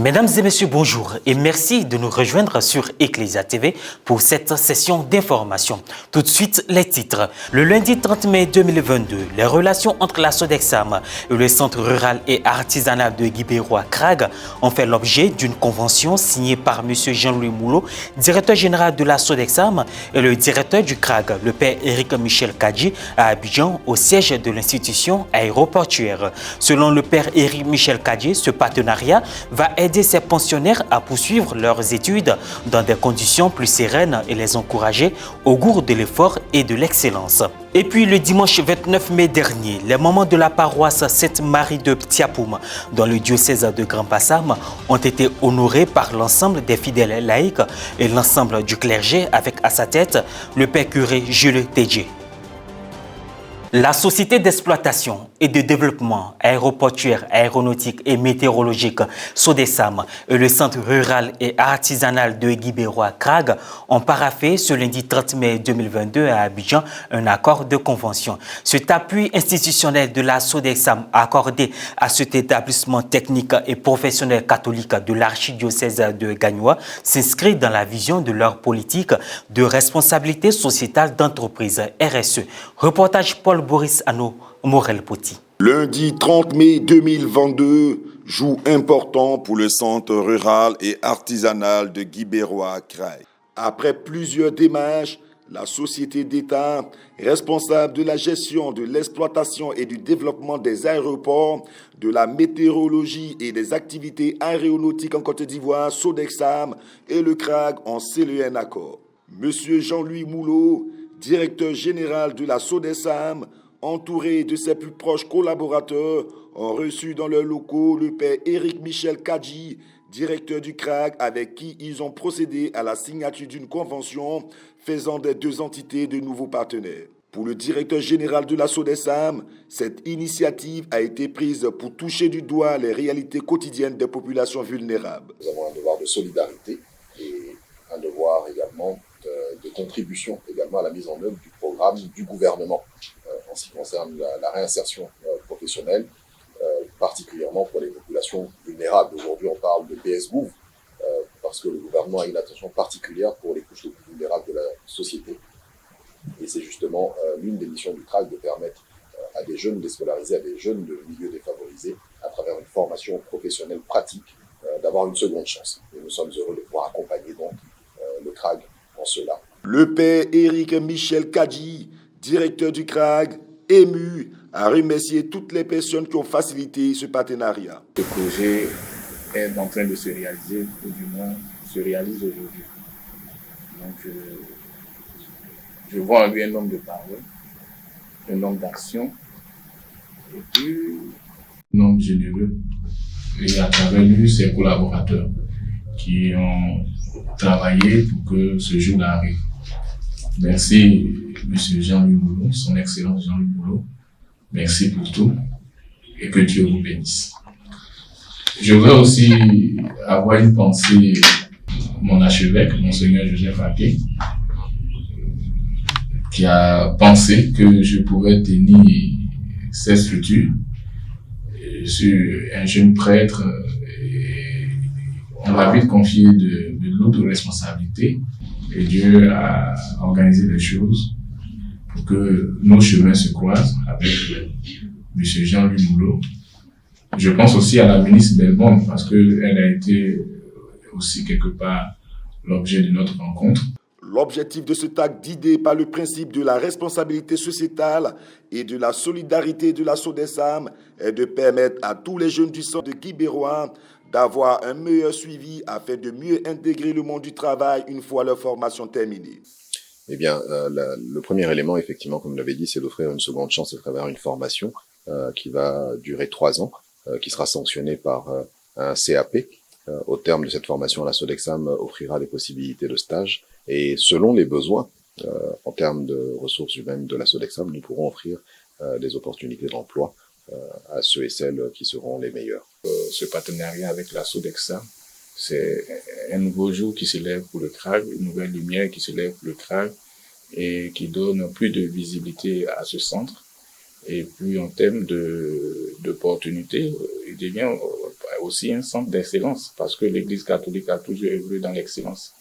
Mesdames et messieurs, bonjour et merci de nous rejoindre sur Ecclesia TV pour cette session d'information. Tout de suite, les titres. Le lundi 30 mai 2022, les relations entre la Sodexam et le Centre rural et artisanal de Guibérois-Crague ont fait l'objet d'une convention signée par M. Jean-Louis Moulot, directeur général de la Sodexam, et le directeur du Crague, le père Éric Michel Kadji, à Abidjan, au siège de l'institution aéroportuaire. Selon le père Éric Michel Kadji, ce partenariat va aider ces pensionnaires à poursuivre leurs études dans des conditions plus sereines et les encourager au goût de l'effort et de l'excellence. Et puis le dimanche 29 mai dernier, les mamans de la paroisse Sainte-Marie de Tiapoum dans le diocèse de Grand Bassam ont été honorées par l'ensemble des fidèles laïcs et l'ensemble du clergé avec à sa tête le père curé Jules Tédjé. La société d'exploitation et de développement aéroportuaire, aéronautique et météorologique Sodexam et le centre rural et artisanal de Guibérois-Crague ont paraphé ce lundi 30 mai 2022 à Abidjan un accord de convention. Cet appui institutionnel de la Sodexam accordé à cet établissement technique et professionnel catholique de l'archidiocèse de Gagnoa s'inscrit dans la vision de leur politique de responsabilité sociétale d'entreprise RSE. Reportage Paul Boris Anno, Morel-Poti. Lundi 30 mai 2022, jour important pour le centre rural et artisanal de Guibérois-Crague. Après plusieurs démarches, la société d'État, responsable de la gestion, de l'exploitation et du développement des aéroports, de la météorologie et des activités aéronautiques en Côte d'Ivoire, Sodexam et le CRAG ont scellé un accord. Monsieur Jean-Louis Moulot, directeur général de la Sodexam, entouré de ses plus proches collaborateurs, ont reçu dans leurs locaux le père Éric Michel Kadji, directeur du CRAG, avec qui ils ont procédé à la signature d'une convention faisant des deux entités de nouveaux partenaires. Pour le directeur général de la Sodexam, cette initiative a été prise pour toucher du doigt les réalités quotidiennes des populations vulnérables. Nous avons un devoir de solidarité et un devoir également de contribution également à la mise en œuvre du programme du gouvernement en ce qui concerne la réinsertion professionnelle, particulièrement pour les populations vulnérables. Aujourd'hui, on parle de PSGouv parce que le gouvernement a une attention particulière pour les couches les plus vulnérables de la société. Et c'est justement l'une des missions du CRAG de permettre à des jeunes déscolarisés, à des jeunes de milieux défavorisés, à travers une formation professionnelle pratique, d'avoir une seconde chance. Et nous sommes heureux de pouvoir accompagner donc le CRAG en cela. Le père Éric Michel Kadji, directeur du CRAG, ému, a remercié toutes les personnes qui ont facilité ce partenariat. Ce projet est en train de se réaliser, ou du moins se réalise aujourd'hui. Donc, je vois en lui un homme de parole, un homme d'action, et puis un homme généreux. Et à travers lui, ses collaborateurs qui ont travaillé pour que ce jour arrive. Merci, M. Jean-Louis Moulot, son Excellence Jean-Louis Moulot. Merci pour tout et que Dieu vous bénisse. Je voudrais aussi avoir une pensée, mon archevêque, Monseigneur Joseph Aké, qui a pensé que je pouvais tenir cette structure sur un jeune prêtre. Et on m'a vite confié de l'autre responsabilité et Dieu a organisé les choses pour que nos chemins se croisent avec M. Jean-Louis Moulot. Je pense aussi à la ministre Belbonne parce qu'elle a été aussi quelque part l'objet de notre rencontre. L'objectif de cet acte guidé par le principe de la responsabilité sociétale et de la solidarité de la Sodexam est de permettre à tous les jeunes du centre de Guibérois d'avoir un meilleur suivi afin de mieux intégrer le monde du travail une fois leur formation terminée. Eh bien, le premier élément, effectivement, comme vous l'avez dit, c'est d'offrir une seconde chance à travers une formation qui va durer 3 ans, qui sera sanctionnée par un CAP. Au terme de cette formation, la Sodexam offrira des possibilités de stage et selon les besoins, en termes de ressources humaines de la Sodexam, nous pourrons offrir des opportunités d'emploi à ceux et celles qui seront les meilleurs. Ce partenariat avec la Sodexam, c'est un nouveau jour qui se lève pour le CRAG, une nouvelle lumière qui se lève pour le CRAG et qui donne plus de visibilité à ce centre. Et puis en termes d'opportunités, il devient aussi un centre d'excellence, parce que l'Église catholique a toujours œuvré dans l'excellence.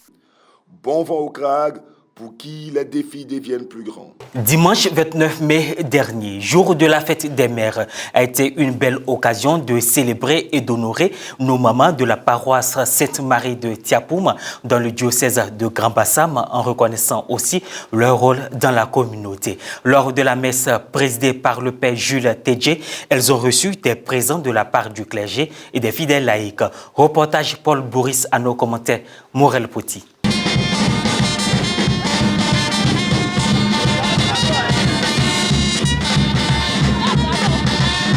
Bon vent au Crag pour qui les défis deviennent plus grands. Dimanche 29 mai dernier, jour de la fête des mères, a été une belle occasion de célébrer et d'honorer nos mamans de la paroisse Sainte-Marie de Tiapoum dans le diocèse de Grand Bassam, en reconnaissant aussi leur rôle dans la communauté. Lors de la messe présidée par le père Jules Tedje, elles ont reçu des présents de la part du clergé et des fidèles laïcs. Reportage Paul Bourris à nos commentaires, Morel Poti.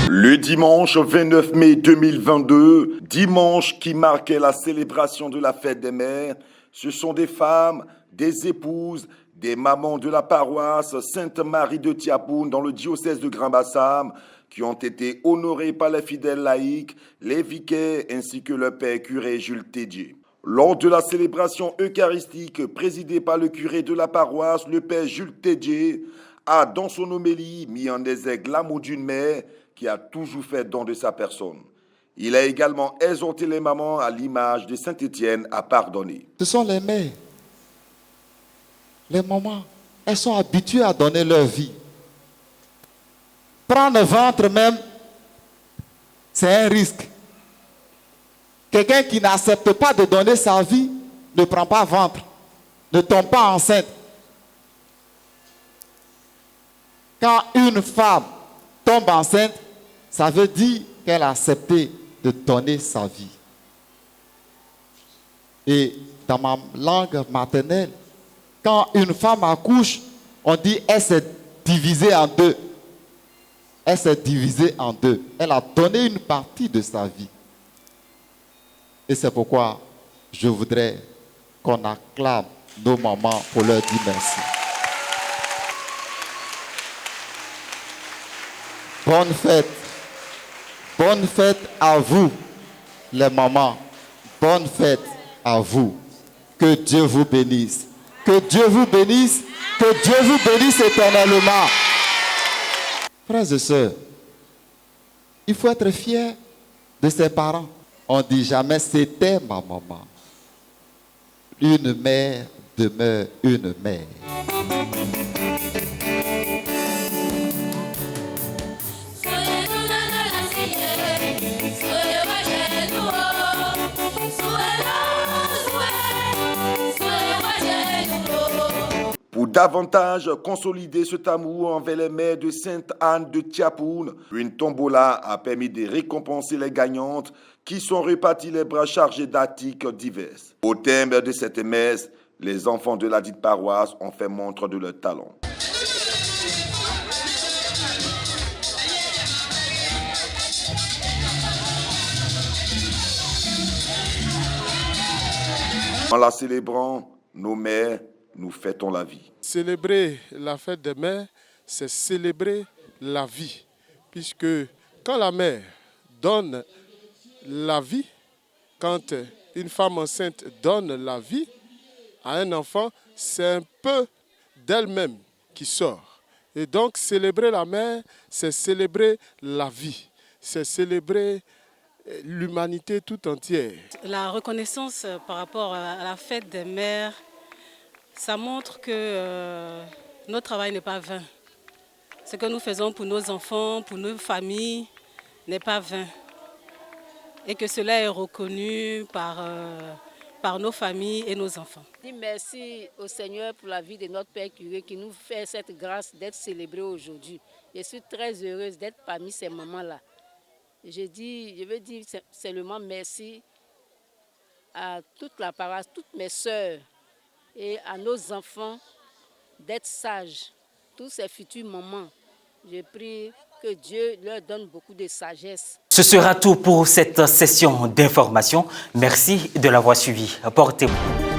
Le dimanche 29 mai 2022, dimanche qui marquait la célébration de la fête des mères, ce sont des femmes, des épouses, des mamans de la paroisse Sainte-Marie de Tiapoun dans le diocèse de Grand Bassam qui ont été honorées par les fidèles laïcs, les vicaires ainsi que le père curé Jules Tedje. Lors de la célébration eucharistique présidée par le curé de la paroisse, le père Jules Tedje a dans son homélie mis en exergue l'amour d'une mère qui a toujours fait don de sa personne. Il a également exhorté les mamans à l'image de Saint-Étienne à pardonner. Ce sont les mères, les mamans, elles sont habituées à donner leur vie. Prendre le ventre même, c'est un risque. Quelqu'un qui n'accepte pas de donner sa vie ne prend pas ventre, ne tombe pas enceinte. Quand une femme tombe enceinte, ça veut dire qu'elle a accepté de donner sa vie. Et dans ma langue maternelle, quand une femme accouche, on dit elle s'est divisée en deux. Elle s'est divisée en deux. Elle a donné une partie de sa vie. Et c'est pourquoi je voudrais qu'on acclame nos mamans pour leur dire merci. Bonne fête. Bonne fête à vous, les mamans. Bonne fête à vous. Que Dieu vous bénisse. Que Dieu vous bénisse. Que Dieu vous bénisse éternellement. Frères et sœurs, il faut être fier de ses parents. On ne dit jamais c'était ma maman. Une mère demeure une mère. Pour davantage consolider cet amour envers les mères de Sainte-Anne de Tiapoun, une tombola a permis de récompenser les gagnantes qui sont reparties les bras chargés d'articles divers. Au terme de cette messe, les enfants de la dite paroisse ont fait montre de leur talent. En la célébrant, nos mères, nous fêtons la vie. Célébrer la fête des mères, c'est célébrer la vie. Puisque quand la mère donne la vie, quand une femme enceinte donne la vie à un enfant, c'est un peu d'elle-même qui sort. Et donc célébrer la mère, c'est célébrer la vie. C'est célébrer l'humanité tout entière. La reconnaissance par rapport à la fête des mères, ça montre que notre travail n'est pas vain. Ce que nous faisons pour nos enfants, pour nos familles, n'est pas vain. Et que cela est reconnu par nos familles et nos enfants. Merci au Seigneur pour la vie de notre Père curé qui nous fait cette grâce d'être célébré aujourd'hui. Je suis très heureuse d'être parmi ces mamans-là. Je veux dire seulement merci à toute la paroisse, toutes mes sœurs et à nos enfants d'être sages, tous ces futurs mamans. Je prie que Dieu leur donne beaucoup de sagesse. Ce sera tout pour cette session d'information. Merci de l'avoir suivi. Portez-vous.